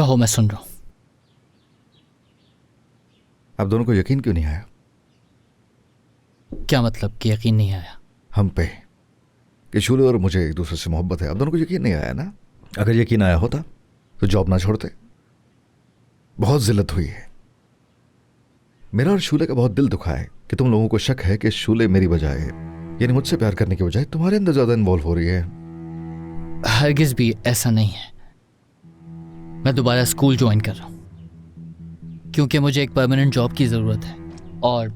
कहो, मैं सुन रहा हूं। आप दोनों को यकीन क्यों नहीं आया? क्या मतलब कि यकीन नहीं आया? हम पे कि शूले और मुझे एक दूसरे से मोहब्बत है। आप दोनों को यकीन नहीं आया ना? अगर यकीन आया होता तो जॉब ना छोड़ते। बहुत जिल्लत हुई है। मेरा और शूले का बहुत दिल दुखा है कि तुम लोगों को शक है कि शूले मेरी बजाय, यानी मुझसे प्यार करने के बजाय, तुम्हारे अंदर ज्यादा इन्वॉल्व हो रही है। हरगिज भी ऐसा नहीं है। मैं दोबारा स्कूल ज्वाइन कर रहा हूं क्योंकि मुझे एक परमानेंट जॉब की जरूरत है और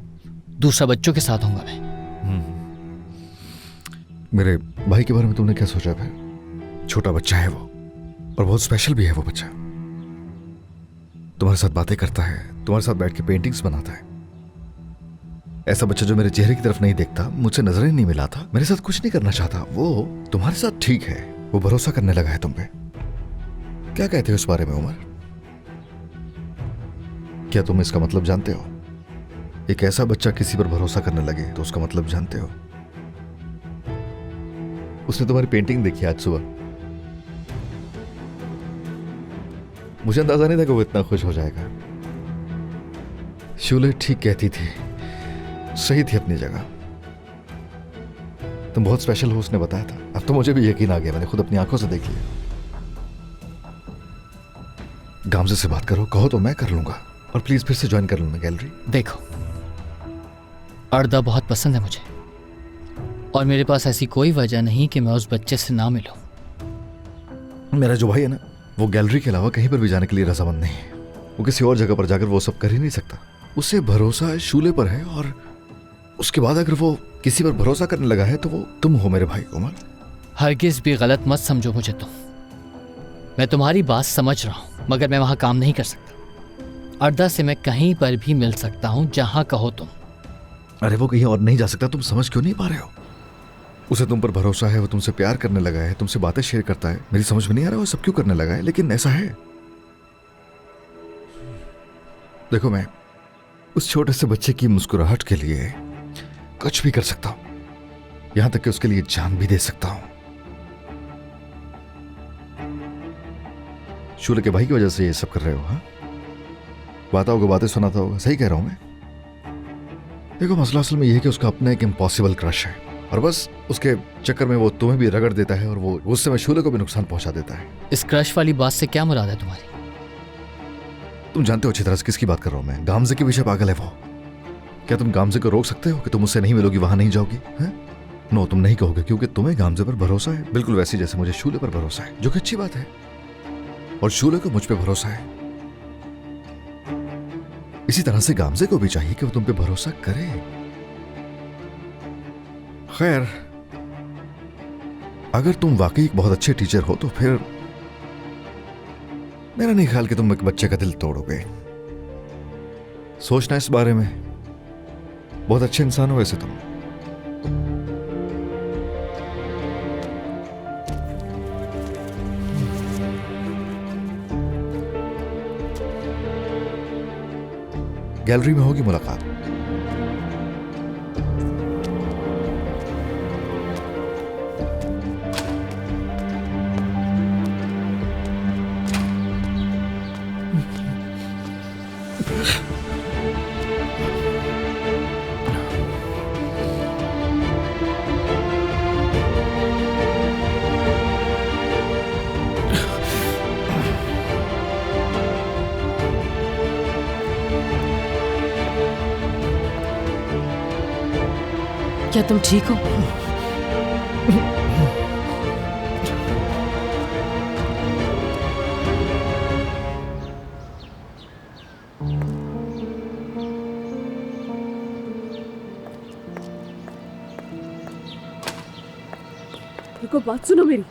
दूसरा बच्चों के साथ होऊंगा मैं। मेरे भाई के बारे में तुमने क्या सोचा फिर? छोटा बच्चा है वो और बहुत स्पेशल भी है वो बच्चा। तुम्हारे साथ बातें करता है, तुम्हारे साथ बैठ के पेंटिंग्स बनाता है। ऐसा बच्चा जो मेरे चेहरे की तरफ नहीं देखता, मुझसे नजरें नहीं मिलाता, मेरे साथ कुछ नहीं करना चाहता, वो तुम्हारे साथ ठीक है। वो भरोसा करने लगा है तुम पे। क्या कहते हो इस बारे में उमर? क्या तुम इसका मतलब जानते हो? एक ऐसा बच्चा किसी पर भरोसा करने लगे तो उसका मतलब जानते हो? उसने तुम्हारी पेंटिंग देखी आज सुबह। मुझे अंदाजा नहीं था कि वो इतना खुश हो जाएगा। शूले ठीक कहती थी, सही थी अपनी जगह। तुम बहुत स्पेशल हो उसने बताया था। अब तो मुझे भी यकीन आ गया, मैंने खुद अपनी आंखों से देख लिया। गामजे से बात करो, कहो तो मैं कर लूंगा, और प्लीज फिर से ज्वाइन कर लूंगा गैलरी। देखो, अर्दा बहुत पसंद है मुझे और मेरे पास ऐसी कोई वजह नहीं कि मैं उस बच्चे से ना मिलूं। मेरा जो भाई है ना, वो गैलरी के अलावा कहीं पर भी जाने के लिए रजामंद नहीं है। वो किसी और जगह पर जाकर वो सब कर ही नहीं सकता। उसे भरोसा शूले पर है, और उसके बाद अगर वो किसी पर भरोसा करने लगा है तो वो तुम हो मेरे भाई उमर। हरगिज भी गलत मत समझो मुझे तुम। मैं तुम्हारी बात समझ रहा हूं, मगर मैं वहां काम नहीं कर सकता। अर्दा से मैं कहीं पर भी मिल सकता हूं, जहां कहो तुम। अरे वो कहीं और नहीं जा सकता, तुम समझ क्यों नहीं पा रहे हो? उसे तुम पर भरोसा है, वो तुमसे प्यार करने लगा है, तुमसे बातें शेयर करता है। मेरी समझ में नहीं आ रहा वो सब क्यों करने लगा है, लेकिन ऐसा है। देखो, मैं उस छोटे से बच्चे की मुस्कुराहट के लिए कुछ भी कर सकता हूं, यहां तक कि उसके लिए जान भी दे सकता हूं। शूले के भाई की वजह से ये सब कर रहे हो? हाँ, बातों को बातें सुनाता होगा। सही कह रहा हूं मैं? देखो, मसला असल में यह है कि उसका अपना एक इम्पॉसिबल क्रश है, और बस उसके चक्कर में वो तुम्हें भी रगड़ देता है, और वो उससे में शूले को भी नुकसान पहुंचा देता है। इस क्रश वाली बात से क्या मुराद है तुम्हारी? तुम जानते हो अच्छी तरह से किसकी बात कर रहा हूं मैं। गामजे के पीछे पागल है वो। क्या तुम गामजे को रोक सकते हो कि तुम उससे नहीं मिलोगी, वहां नहीं जाओगी? नो, तुम नहीं कहोगे, क्योंकि तुम्हें गामजे पर भरोसा है, बिल्कुल वैसे जैसे मुझे शूले पर भरोसा है, जो कि अच्छी बात है। और शूले को मुझ पे भरोसा है। इसी तरह से गामजे को भी चाहिए कि वो तुम पे भरोसा करे। खैर, अगर तुम वाकई एक बहुत अच्छे टीचर हो तो फिर मेरा नहीं ख्याल कि तुम एक बच्चे का दिल तोड़ोगे। सोचना इस बारे में। बहुत अच्छे इंसान हो वैसे तुम। गैलरी में होगी मुलाकात। क्या तुम ठीक हो? देखो, बात सुनो मेरी।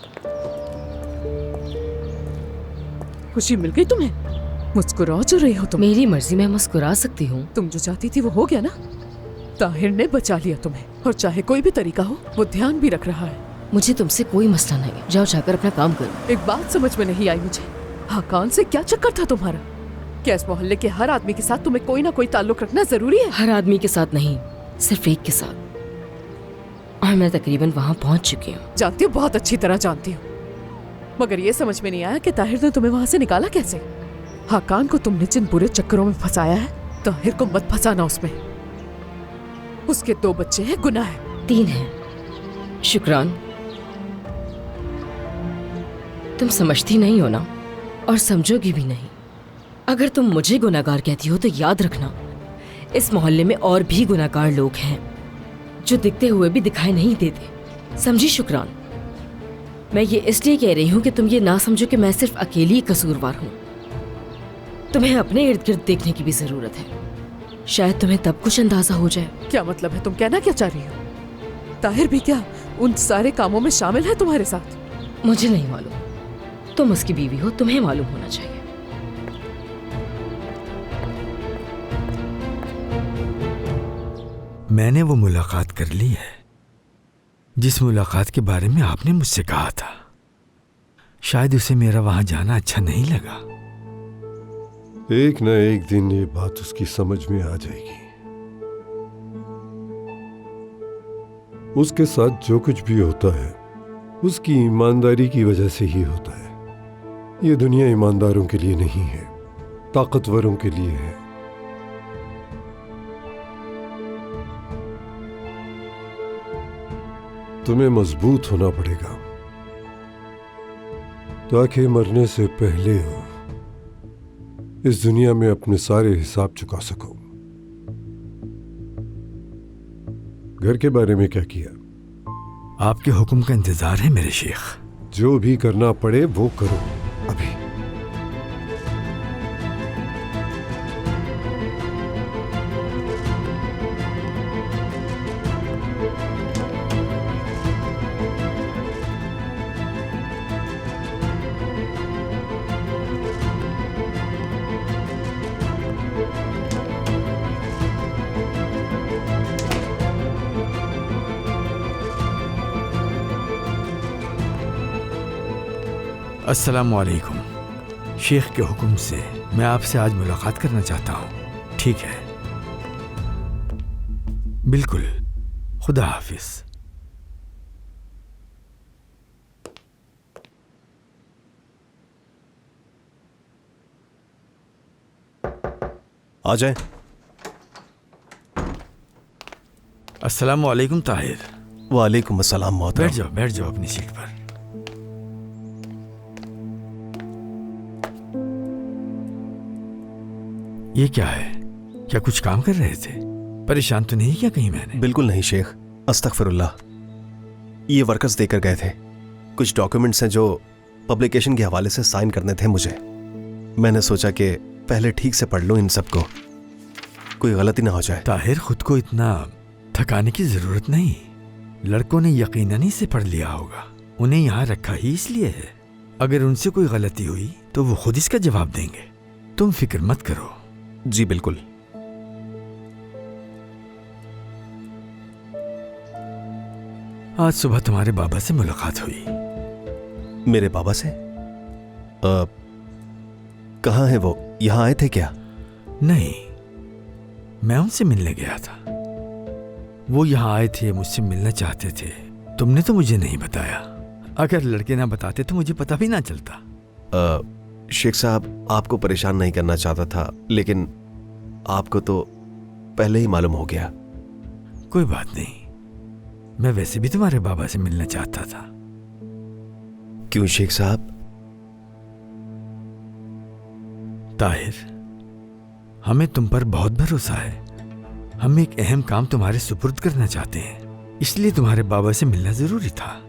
खुशी मिल गई तुम्हें? मुस्कुरा जो रही हो तुम। मेरी मर्जी, मैं मुस्कुरा सकती हूँ। तुम जो चाहती थी वो हो गया ना। ताहिर ने बचा लिया तुम्हें, और चाहे कोई भी तरीका हो वो ध्यान भी रख रहा है। मुझे तुमसे कोई मसला नहीं, जाओ जाकर अपना काम करो। एक बात समझ में नहीं आई मुझे, हाकान से क्या चक्कर था तुम्हारा? क्या इस मोहल्ले के हर आदमी के साथ तुम्हें कोई ना कोई ताल्लुक रखना जरूरी है? हर आदमी के साथ नहीं, सिर्फ एक के साथ, और मैं तकरीबन वहाँ पहुँच चुकी हूँ। जानती हूँ, बहुत अच्छी तरह जानती हूँ, मगर ये समझ में नहीं आया कि ताहिर ने तुम्हें वहाँ से निकाला कैसे? हाकान को तुमने जिन बुरे चक्करों में फंसाया है, ताहिर को मत फंसाना उसमें। उसके 2 बच्चे हैं, गुनाह है। 3 हैं। शुक्रान, तुम समझती नहीं हो ना, और समझोगी भी नहीं। अगर तुम मुझे गुनाहगार कहती हो तो याद रखना, इस मोहल्ले में और भी गुनाहगार लोग हैं जो दिखते हुए भी दिखाई नहीं देते। समझी शुक्रान? मैं ये इसलिए कह रही हूँ कि तुम ये ना समझो कि मैं सिर्फ अकेली ही कसूरवार हूँ। तुम्हें अपने इर्द गिर्द देखने की भी जरूरत है, शायद तुम्हें तब कुछ अंदाजा हो जाए। क्या मतलब है? तुम कहना क्या चाह रही हो? ताहिर भी क्या उन सारे कामों में शामिल है तुम्हारे साथ? मुझे नहीं मालूम, तुम उसकी बीवी हो, तुम्हें मालूम होना चाहिए। मैंने वो मुलाकात कर ली है जिस मुलाकात के बारे में आपने मुझसे कहा था। शायद उसे मेरा वहां जाना अच्छा नहीं लगा। एक न एक दिन ये बात उसकी समझ में आ जाएगी। उसके साथ जो कुछ भी होता है उसकी ईमानदारी की वजह से ही होता है। ये दुनिया ईमानदारों के लिए नहीं है, ताकतवरों के लिए है। तुम्हें मजबूत होना पड़ेगा ताकि मरने से पहले हो इस दुनिया में अपने सारे हिसाब चुका सको। घर के बारे में क्या किया? आपके हुक्म का इंतजार है मेरे शेख। जो भी करना पड़े वो करो अभी। अस्सलामु अलैकुम। शेख के हुक्म से मैं आपसे आज मुलाकात करना चाहता हूँ। ठीक है? बिल्कुल। खुदा हाफिज। आ जाए। अस्सलामु अलैकुम ताहिर। वालेकुम अस्सलाम मोहतरम। बैठ जाओ अपनी सीट पर। ये क्या है? क्या कुछ काम कर रहे थे? परेशान तो नहीं किया कहीं मैंने? बिल्कुल नहीं शेख, अस्तगफिरुल्लाह। ये वर्कर्स देकर गए थे। कुछ डॉक्यूमेंट्स हैं जो पब्लिकेशन के हवाले से साइन करने थे मुझे। मैंने सोचा कि पहले ठीक से पढ़ लूं इन सबको, कोई गलती ना हो जाए। ताहिर, खुद को इतना थकाने की जरूरत नहीं। लड़कों ने यकीनन ही से पढ़ लिया होगा। उन्हें यहाँ रखा ही इसलिए है। अगर उनसे कोई गलती हुई तो वो खुद इसका जवाब देंगे। तुम फिक्र मत करो। जी बिल्कुल। आज सुबह तुम्हारे बाबा से मुलाकात हुई। मेरे बाबा से? कहाँ है वो? यहाँ आए थे क्या? नहीं, मैं उनसे मिलने गया था। वो यहाँ आए थे, मुझसे मिलना चाहते थे। तुमने तो मुझे नहीं बताया। अगर लड़के ना बताते तो मुझे पता भी ना चलता। शेख साहब, आपको परेशान नहीं करना चाहता था, लेकिन आपको तो पहले ही मालूम हो गया। कोई बात नहीं, मैं वैसे भी तुम्हारे बाबा से मिलना चाहता था। क्यों शेख साहब? ताहिर, हमें तुम पर बहुत भरोसा है। हम एक अहम काम तुम्हारे सुपुर्द करना चाहते हैं, इसलिए तुम्हारे बाबा से मिलना जरूरी था।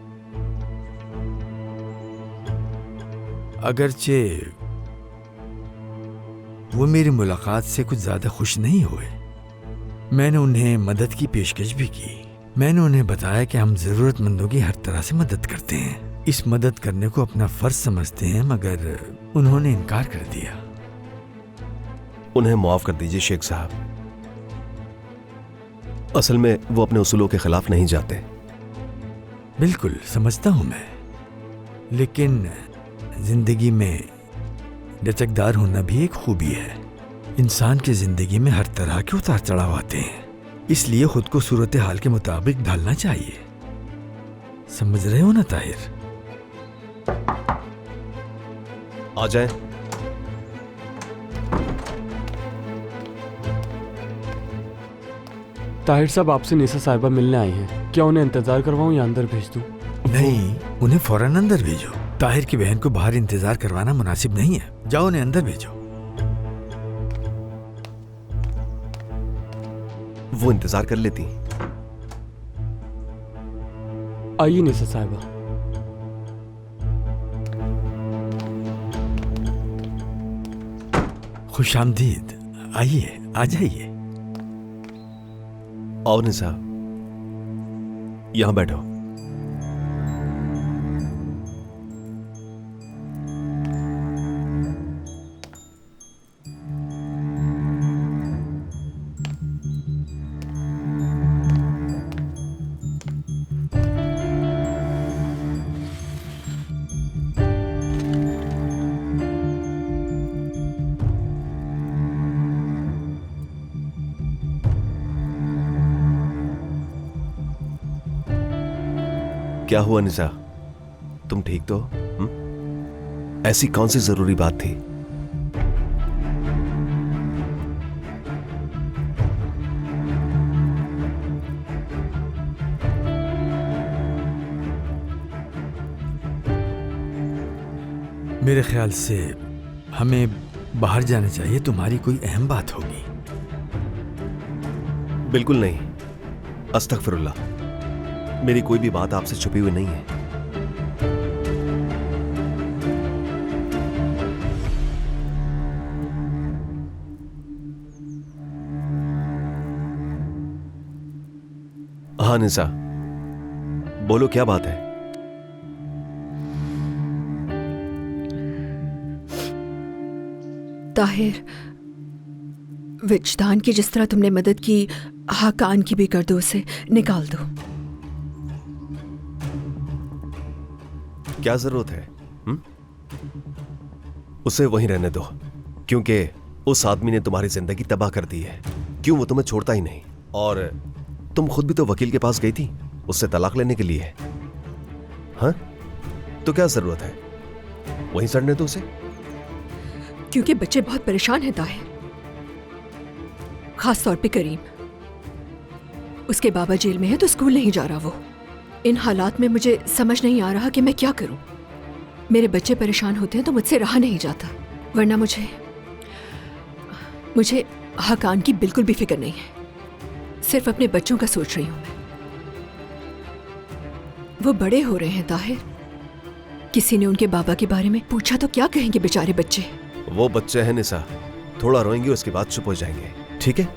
अगरचे वो मेरी मुलाकात से कुछ ज्यादा खुश नहीं हुए। मैंने उन्हें मदद की पेशकश भी की। मैंने उन्हें बताया कि हम जरूरतमंदों की हर तरह से मदद करते हैं, इस मदद करने को अपना फर्ज समझते हैं, मगर उन्होंने इनकार कर दिया। उन्हें माफ कर दीजिए शेख साहब। असल में वो अपने उसूलों के खिलाफ नहीं जाते। बिल्कुल समझता हूं मैं, लेकिन जिंदगी में लचकदार होना भी एक खूबी है। इंसान की जिंदगी में हर तरह के उतार चढ़ाव आते हैं, इसलिए खुद को सूरत हाल के मुताबिक ढालना चाहिए। समझ रहे हो ना ताहिर? आ जाए। ताहिर साहब आपसे निशा साहिबा मिलने आई हैं। क्या उन्हें इंतजार करवाऊं या अंदर भेज दूं? नहीं, उन्हें फौरन अंदर भेजो। ताहिर की बहन को बाहर इंतजार करवाना मुनासिब नहीं है। जाओ उन्हें अंदर भेजो। वो इंतजार कर लेती। आइए निशा साहिबा। खुशामदीद। आइए, आ जाइए। आओ निशा, यहां बैठो। क्या हुआ निशा, तुम ठीक तो हो? ऐसी कौन सी जरूरी बात थी? मेरे ख्याल से हमें बाहर जाना चाहिए। तुम्हारी कोई अहम बात होगी। बिल्कुल नहीं, अस्तगफिरुल्लाह। मेरी कोई भी बात आपसे छुपी हुई नहीं है। हाँ निशा, बोलो क्या बात है? ताहिर, विजदान की जिस तरह तुमने मदद की, हाकान की भी कर दो, उसे निकाल दो। क्या जरूरत है? उसे वहीं रहने दो, क्योंकि उस आदमी ने तुम्हारी जिंदगी तबाह कर दी है। क्यों, वो तुम्हें छोड़ता ही नहीं। और तुम खुद भी तो वकील के पास गई थी उससे तलाक लेने के लिए। हाँ, तो क्या जरूरत है, वहीं सड़ने दो उसे। क्योंकि बच्चे बहुत परेशान हैं ताहिर, खास तौर पे करीम। उसके बाबा जेल में है तो स्कूल नहीं जा रहा वो। इन हालात में मुझे समझ नहीं आ रहा कि मैं क्या करूं। मेरे बच्चे परेशान होते हैं तो मुझसे रहा नहीं जाता, वरना मुझे हाकान की बिल्कुल भी फिक्र नहीं है। सिर्फ अपने बच्चों का सोच रही हूं मैं। वो बड़े हो रहे हैं ताहिर, किसी ने उनके बाबा के बारे में पूछा तो क्या कहेंगे बेचारे बच्चे। वो बच्चे हैं निशा, थोड़ा रोएंगे उसके बाद चुप हो जाएंगे, ठीक है?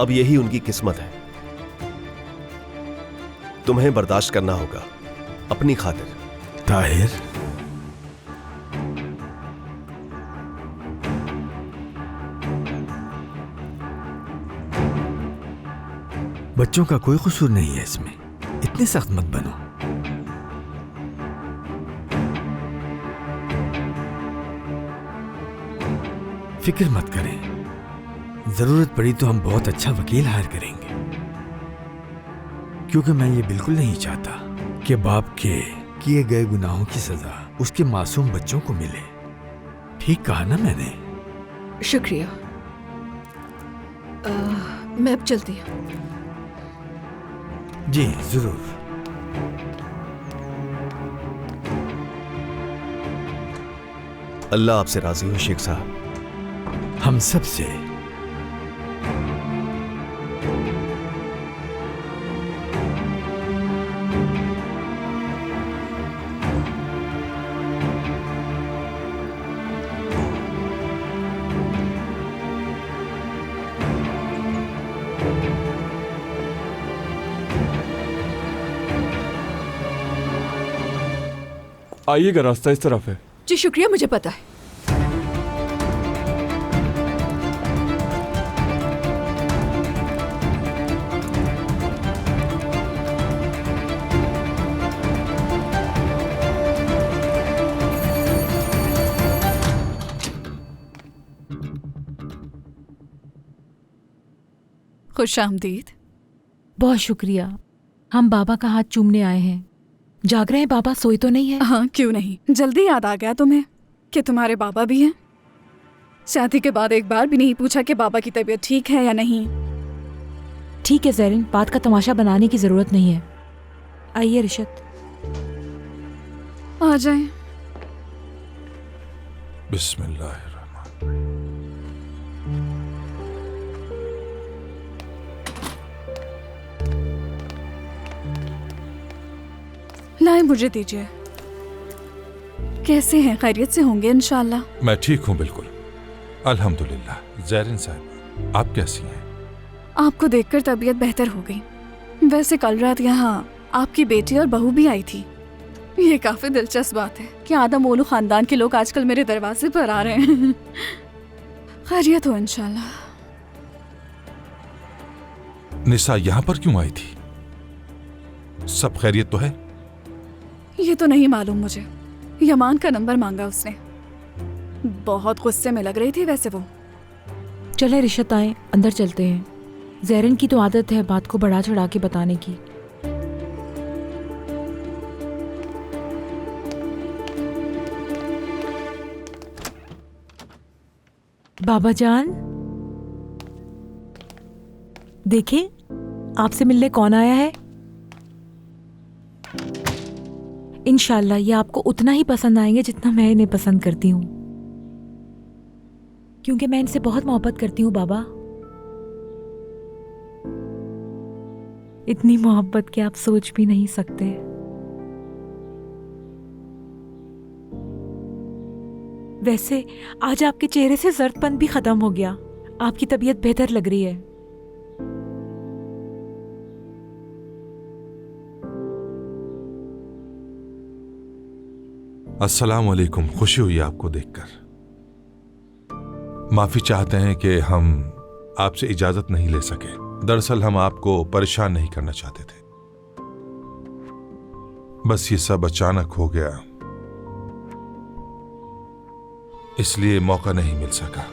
अब यही उनकी किस्मत है। तुम्हें बर्दाश्त करना होगा अपनी खातिर। ताहिर, बच्चों का कोई कसूर नहीं है इसमें। इतने सख्त मत बनो। फिक्र मत करें, जरूरत पड़ी तो हम बहुत अच्छा वकील हायर करेंगे। क्योंकि मैं ये बिल्कुल नहीं चाहता कि बाप के किए गए गुनाहों की सजा उसके मासूम बच्चों को मिले। ठीक कहा ना मैंने? शुक्रिया। मैं अब चलती हूँ। जी जरूर। अल्लाह आपसे राजी हो शेख साहब। हम सब से। आइएगा, रास्ता इस तरफ है। जी शुक्रिया, मुझे पता है। खुशामदीद। बहुत शुक्रिया। हम बाबा का हाथ चूमने आए हैं। जाग रहे हैं बाबा? सोए तो नहीं है? हाँ, क्यों नहीं। जल्दी याद आ गया तुम्हें कि तुम्हारे बाबा भी हैं। शादी के बाद एक बार भी नहीं पूछा कि बाबा की तबीयत ठीक है या नहीं। ठीक है ज़ैरिन, बात का तमाशा बनाने की ज़रूरत नहीं है। आइए रिशत। आ जाएं। बिस्मिल्लाहिर्रहमान। लाए मुझे दीजिए। कैसे हैं? खैरियत से होंगे इंशाल्लाह। मैं ठीक हूँ बिल्कुल, अल्हम्दुलिल्लाह। ज़ैरिन साहब, आप कैसी हैं? आपको देखकर तबीयत बेहतर हो गई। वैसे कल रात यहाँ आपकी बेटी और बहू भी आई थी। ये काफी दिलचस्प बात है कि आदम ओलू खानदान के लोग आजकल मेरे दरवाजे पर आ रहे हैं। खैरियत हो इंशाल्लाह। निसा यहाँ पर क्यों आई थी? सब खैरियत तो है? ये तो नहीं मालूम मुझे। यमान का नंबर मांगा उसने। बहुत गुस्से में लग रही थी वैसे वो। चले रिशत, आए अंदर चलते हैं। ज़ैरिन की तो आदत है बात को बढ़ा चढ़ा के बताने की। बाबा जान, देखिए आपसे मिलने कौन आया है। इंशाल्लाह ये आपको उतना ही पसंद आएंगे जितना मैं इन्हें पसंद करती हूँ, क्योंकि मैं इनसे बहुत मोहब्बत करती हूँ बाबा। इतनी मोहब्बत कि आप सोच भी नहीं सकते। वैसे आज आपके चेहरे से जर्दपन भी खत्म हो गया। आपकी तबीयत बेहतर लग रही है। अस्सलाम वालेकुम। खुशी हुई आपको देखकर। माफी चाहते हैं कि हम आपसे इजाजत नहीं ले सके। दरअसल हम आपको परेशान नहीं करना चाहते थे, बस ये सब अचानक हो गया, इसलिए मौका नहीं मिल सका।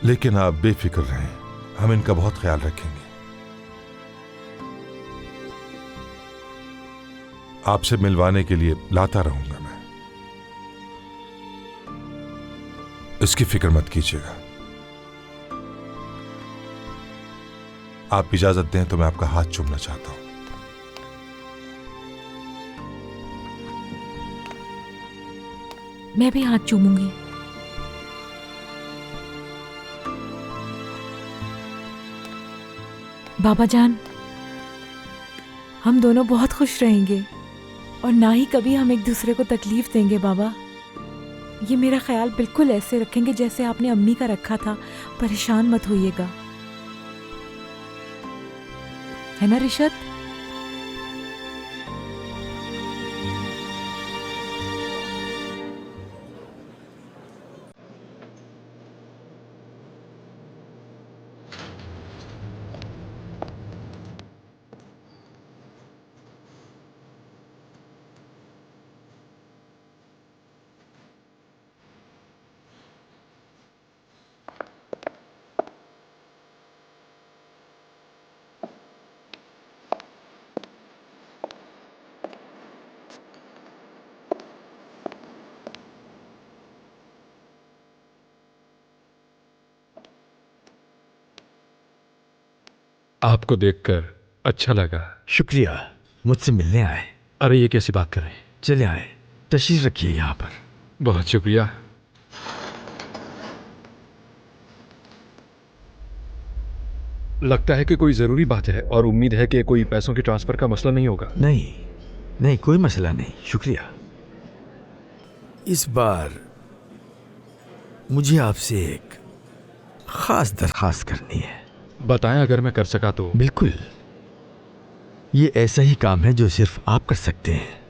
लेकिन आप बेफिक्र रहें, हम इनका बहुत ख्याल रखेंगे। आपसे मिलवाने के लिए लाता रहूंगा मैं, इसकी फिक्र मत कीजिएगा। आप इजाजत दें तो मैं आपका हाथ चूमना चाहता हूं। मैं भी हाथ चूमूंगी। बाबा जान, हम दोनों बहुत खुश रहेंगे और ना ही कभी हम एक दूसरे को तकलीफ देंगे बाबा। ये मेरा ख्याल बिल्कुल ऐसे रखेंगे जैसे आपने अम्मी का रखा था। परेशान मत होइएगा, है ना रिशत? आपको देखकर अच्छा लगा। शुक्रिया, मुझसे मिलने आए। अरे ये कैसी बात कर रहे हैं? चले आए, तशरीफ रखिए यहाँ पर। बहुत शुक्रिया। लगता है कि कोई ज़रूरी बात है और उम्मीद है कि कोई पैसों के ट्रांसफ़र का मसला नहीं होगा। नहीं, कोई मसला नहीं। शुक्रिया। इस बार मुझे आपसे एक ख़ास दरख्वास्त करनी है। बताएं, अगर मैं कर सका तो। बिल्कुल, ये ऐसा ही काम है जो सिर्फ आप कर सकते हैं।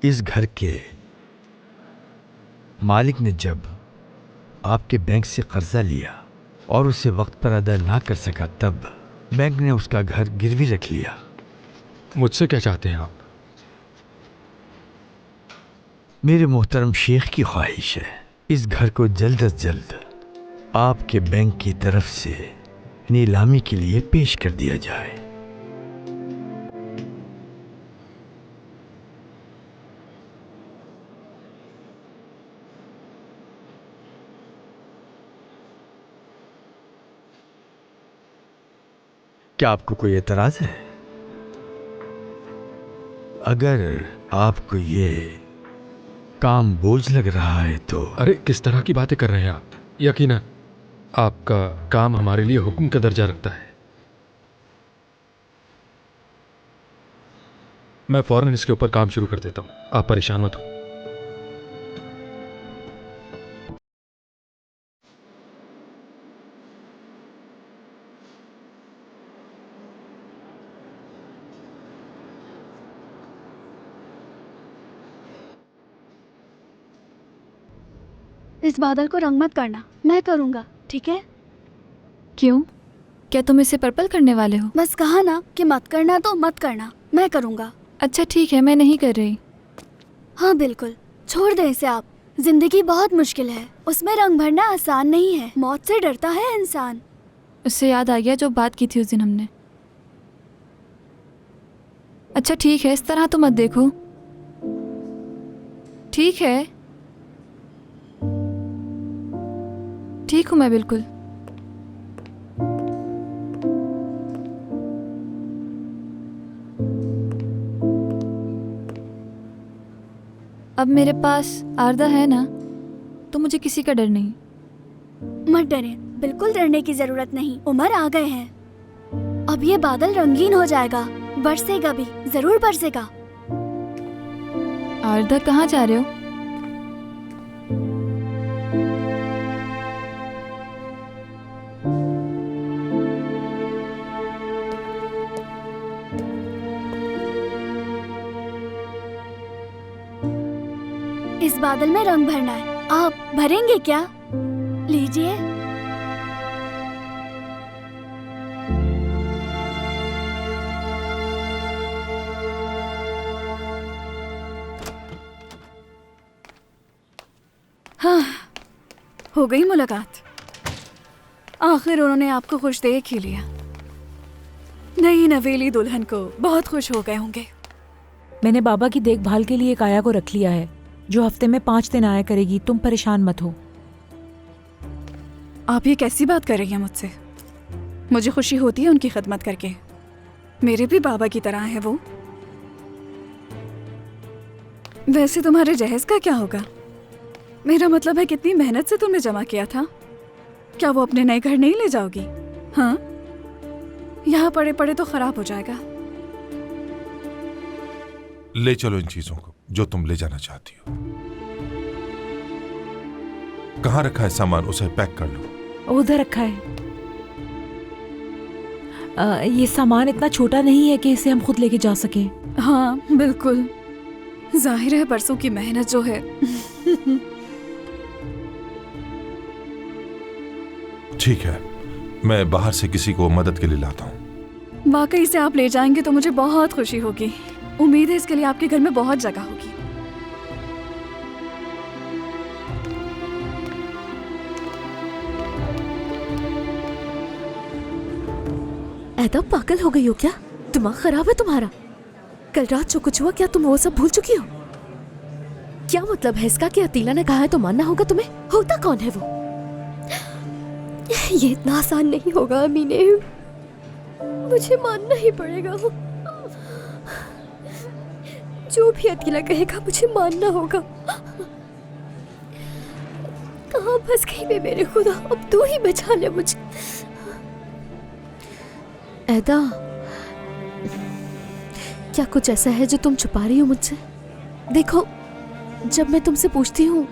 इस घर के मालिक ने जब आपके बैंक से कर्जा लिया और उसे वक्त पर अदा ना कर सका, तब बैंक ने उसका घर गिरवी रख लिया। मुझसे क्या चाहते हैं आप? मेरे मोहतरम शेख की ख्वाहिश है इस घर को जल्द अज जल्द आपके बैंक की तरफ से नीलामी के लिए पेश कर दिया जाए। क्या आपको कोई एतराज है? अगर आपको ये काम बोझ लग रहा है तो। अरे किस तरह की बातें कर रहे हैं आप? यकीनन आपका काम हमारे लिए हुक्म का दर्जा रखता है। मैं फौरन इसके ऊपर काम शुरू कर देता हूँ, आप परेशान मत हो। इस बादल को रंग मत करना, मैं करूँगा, ठीक है? क्यों? क्या तुम इसे पर्पल करने वाले हो? बस कहा ना कि मत करना तो मत करना, मैं करूँगा। अच्छा ठीक है, मैं नहीं कर रही। हाँ बिल्कुल, छोड़ दे इसे आप। जिंदगी बहुत मुश्किल है, उसमें रंग भरना आसान नहीं है। मौत से डरता है इंसान। उससे याद आ गया जो बात की थी उस दिन हमने। अच्छा ठीक है, इस तरह तो मत देखो। ठीक है, ठीक हूँ मैं बिल्कुल। अब मेरे पास आरदा है ना, तो मुझे किसी का डर नहीं। मत डरे, बिल्कुल डरने की जरूरत नहीं। उमर आ गए हैं। अब ये बादल रंगीन हो जाएगा, बरसेगा भी, जरूर बरसेगा। आरदा कहाँ जा रहे हो? इस बादल में रंग भरना है, आप भरेंगे क्या? लीजिए। हाँ, हो गई मुलाकात। आखिर उन्होंने आपको खुश देख ही लिया। नई नवेली दुल्हन को बहुत खुश हो गए होंगे। मैंने बाबा की देखभाल के लिए एक आया को रख लिया है, जो हफ्ते में 5 दिन आया करेगी। तुम परेशान मत हो। आप ये कैसी बात कर रही हैं मुझसे? मुझे खुशी होती है उनकी खिदमत करके। मेरे भी बाबा की तरह है वो। वैसे तुम्हारे जहेज का क्या होगा? मेरा मतलब है कितनी मेहनत से तुमने जमा किया था। क्या वो अपने नए घर नहीं ले जाओगी? हाँ, यहाँ पड़े पड़े तो खराब हो जाएगा। ले चलो इन चीजों को जो तुम ले जाना चाहती हो। कहाँ रखा है सामान, उसे पैक कर लो। उधर रखा है। ये सामान इतना छोटा नहीं है कि इसे हम खुद लेके जा सकें। हाँ बिल्कुल, जाहिर है बरसों की मेहनत जो है। ठीक है, मैं बाहर से किसी को मदद के लिए लाता हूँ। वाकई से आप ले जाएंगे तो मुझे बहुत खुशी होगी। उम्मीद है इसके लिए आपके घर में बहुत जगह होगी। ऐदा पागल हो गई हो क्या? दिमाग खराब है तुम्हारा? कल रात जो कुछ हुआ, क्या तुम वो सब भूल चुकी हो? क्या मतलब है इसका कि अतीला ने कहा है तो मानना होगा तुम्हें? होता कौन है वो? ये इतना आसान नहीं होगा अमीने, मुझे मानना ही पड़ेगा। वो जो भी अतीला कहेगा मुझे मानना होगा। कहाँ फंस गई मैं मेरे खुदा, अब तू ही बचा ले मुझे। ऐदा, क्या कुछ ऐसा है जो तुम छुपा रही हो मुझसे? देखो, जब मैं तुमसे पूछती हूँ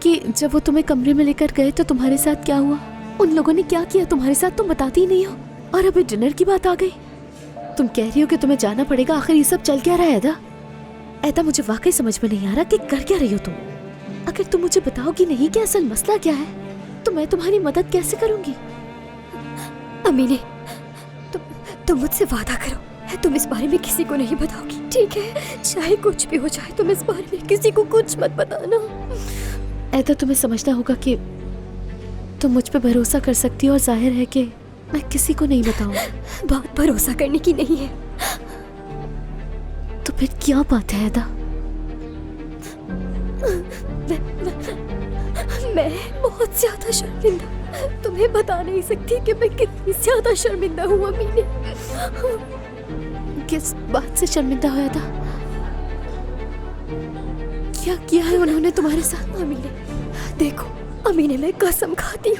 कि जब वो तुम्हें कमरे में लेकर गए तो तुम्हारे साथ क्या हुआ, उन लोगों ने क्या किया तुम्हारे साथ, तुम बताती ही नहीं हो। और अभी डिनर की बात आ गई, तुम कह रही हो कि तुम्हें जाना पड़ेगा। आखिर ये सब चल क्या रहा है ऐदा? ऐदा, मुझे वाकई समझ में नहीं आ रहा कि कर क्या रही हो तुम। अगर तुम मुझे बताओगी नहीं कि असल मसला क्या है, तो मैं तुम्हारी मदद कैसे करूंगी? अमीने, तुम मुझसे वादा करो, तुम इस बारे में किसी को नहीं बताओगी, ठीक है? चाहे कुछ भी हो जाए, तुम इस बारे में किसी को कुछ मत बताना। ऐदा, तुम्हें समझना होगा कि तुम मुझ पे भरोसा कर सकती हो और जाहिर है कि मैं किसी को नहीं बताऊंगी। बात भरोसा करने की नहीं है। तो फिर क्या बात है अदा? मैं बहुत ज्यादा शर्मिंदा, तुम्हें बता नहीं सकती कि मैं कितनी ज्यादा शर्मिंदा हूँ अमीने। किस बात से शर्मिंदा हुआ था? क्या किया है उन्होंने तुम्हारे साथ? अमीने देखो, अमीने मैं कसम खाती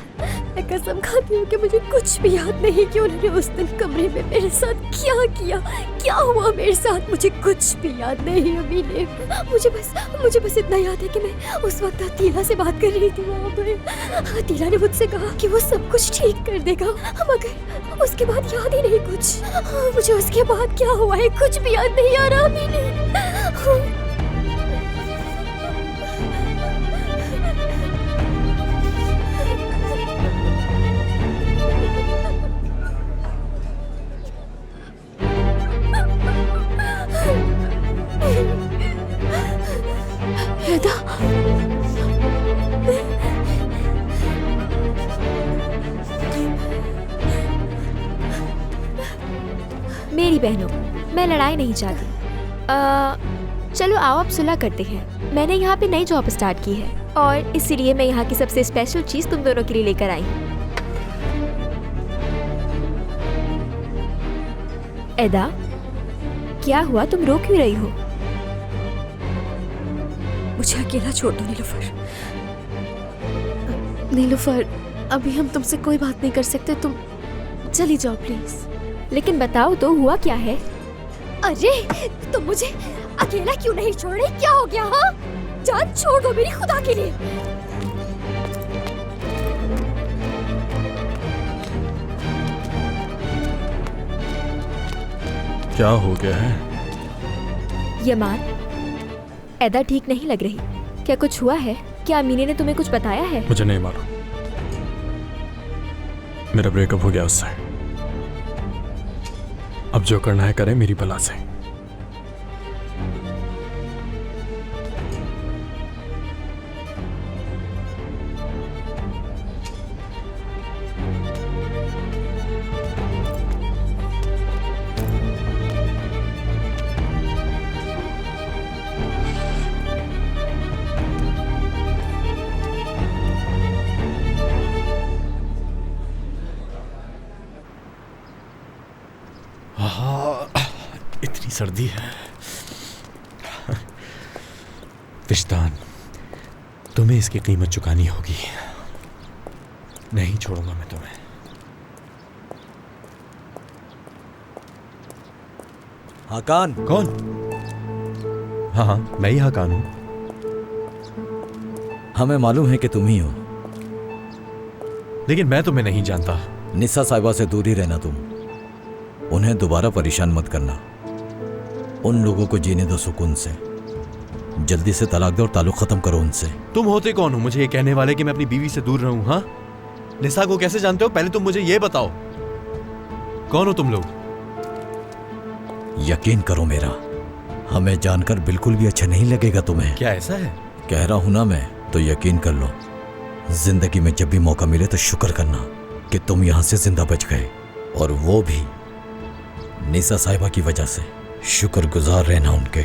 हूँ कि मुझे कुछ भी याद नहीं कि उन्होंने उस दिन कमरे में मेरे साथ क्या किया, क्या हुआ मेरे साथ, मुझे कुछ भी याद नहीं अमीने। मुझे बस इतना याद है कि मैं उस वक्त अतीला से बात कर रही थी वहाँ पर। अतीला ने मुझसे कहा कि वो सब कुछ ठीक कर देगा, मगर उसके बाद याद ही नहीं कुछ। मुझे उसके बाद क्या हुआ है कुछ भी याद नहीं आ रहा अमीने। मेरी बहनों, मैं लड़ाई नहीं चाहती। चलो आओ अब सुलह करते हैं। मैंने यहाँ पे नई जॉब स्टार्ट की है और इसीलिए मैं यहाँ की सबसे स्पेशल चीज तुम दोनों के लिए लेकर आई हूँ। एदा, क्या हुआ, तुम रो क्यों रही हो? मुझे अकेला छोड़ दो नीलूफर। नीलूफर, अभी हम तुमसे कोई बात नहीं कर सकते, तुम चली जाओ प्लीज। लेकिन बताओ तो हुआ क्या है? अरे तुम मुझे अकेला क्यों नहीं छोड़ रही? क्या हो गया? हाँ, जान छोड़ दो मेरी खुदा के लिए। क्या हो गया है? यमान, एदा ठीक नहीं लग रही। क्या कुछ हुआ है? क्या अमीने ने तुम्हें कुछ बताया है? मुझे नहीं मालूम, मेरा ब्रेकअप हो गया उससे। अब जो करना है करें मेरी भला से। इतनी सर्दी है। विश्तान, तुम्हें इसकी कीमत चुकानी होगी। नहीं छोड़ूंगा मैं तुम्हें। हाकान। कौन? हाँ, मैं ही हाकान हूं। हमें मालूम है कि तुम ही हो, लेकिन मैं तुम्हें नहीं जानता। निसा साहिबा से दूर ही रहना तुम। उन्हें दोबारा परेशान मत करना। उन लोगों को जीने दो सुकून से। जल्दी से तलाक दो और ताल्लुक खत्म करो उनसे। तुम होते कौन हो मुझे ये कहने वाले कि मैं अपनी बीवी से दूर रहूं? हाँ, निसा को कैसे जानते हो? पहले तुम मुझे ये बताओ, कौन हो तुम लोग? यकीन करो मेरा, हमें जानकर बिल्कुल भी अच्छा नहीं लगेगा तुम्हें। क्या ऐसा है? कह रहा हूं ना मैं, तो यकीन कर लो। जिंदगी में जब भी मौका मिले तो शुक्र करना कि तुम यहां से जिंदा बच गए, और वो भी निसा साहिबा की वजह से। शुक्रगुजार रहना उनके।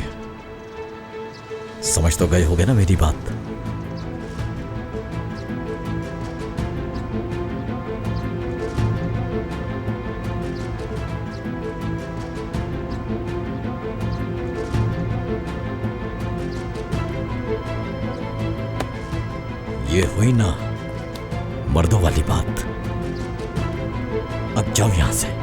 समझ तो गए होगे ना मेरी बात? ये हुई ना मर्दों वाली बात। अब जाओ यहां से।